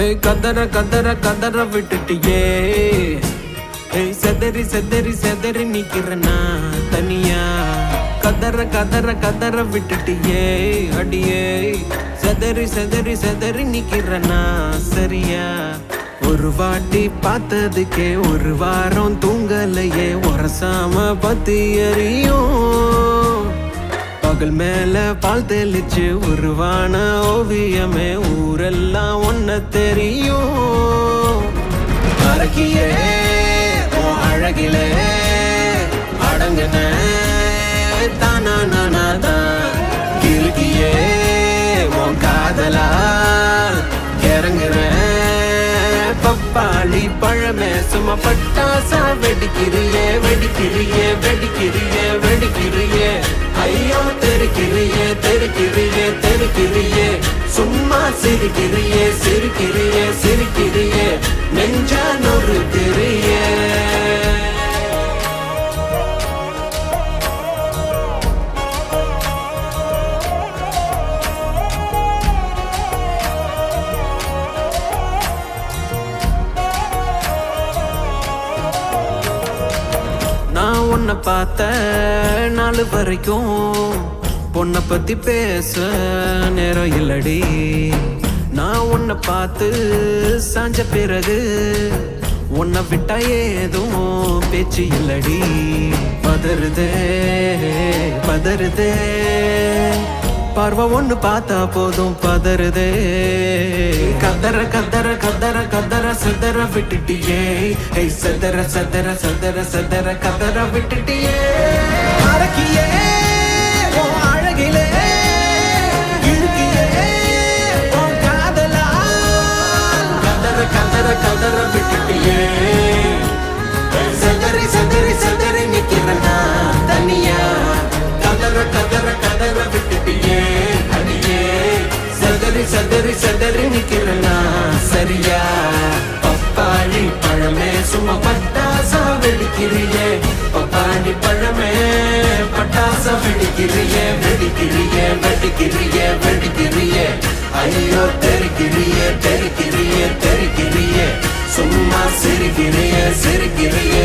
கதற கதற கதற விட்டுட்டியே செதறி செதறி செதறி நிக்கிறனா தனியா கதற கதற கதற விட்டுட்டியே அடியே செதறி செதறி செதறி நிக்கிறனா சரியா ஒரு வாட்டி பார்த்ததுக்கே ஒரு வாரம் தூங்கலையே உரசாம பத்தி எறியும் பகல் மேல பால் தெளிச்சு உருவான ஓவியமே ஊரெல்லாம் ஒன்ன தெரியும் மறக்கியே அழகிலே அடங்குன தானா நானாதான் கிழக்கியே உன் காதலா இறங்குற பப்பாளி பழமே சும்மா பட்டாசா வெடிக்கிறியே வெடிக்கிறியே வெடிக்கிறியே வெடிக்கிறியே ஐயோ தெருக்கிறியே தெருக்கிறியே தெருக்கிறியே சும்மா சிரிக்கிறியே சிரிக்கிறியே சிரிக்கிறியே நெஞ்ச நொறுக்கிறியே நான் உன்னை பார்த்த நாள் வரைக்கும் பொண்ணை பத்தி பேச நேரம் இல்லடி நான் உன்னை பார்த்து சாஞ்ச பிறகு உன்னை விட்டா ஏதும் பேச்சு இல்லடி பதறுதே பதறுதே பார்வை ஒண்ணு பார்த்தா போதும் பதறுதே கதற கதற கதற கதற செதற விட்டுட்டியே செதற செதற செதற செதற கதற விட்டுட்டியே மறக்கியே அழகிலே இழுக்கியே காதலா கதற கதற கதற விட்டுட்டியே செதறி செதறி செதறி நிக்கிறனா தனியா கதற கதற கதற விட்டுட்டியே அடியே செதறி செதறி செதறி நிக்கிறனா சரியா பப்பாளி பழமே சும்மா பட்டாசா வெடிக்கிறியே பப்பாளி பழமே பட்டாசா வெடிக்கிறியே வெடிக்கிறியே வெடிக்கிறியே வெடிக்கிறியே ஐயோ தெருக்கிறியே தெருக்கிறியே தெருக்கிறியே சும்மா சிரிக்கிறியே சிரிக்கிறியே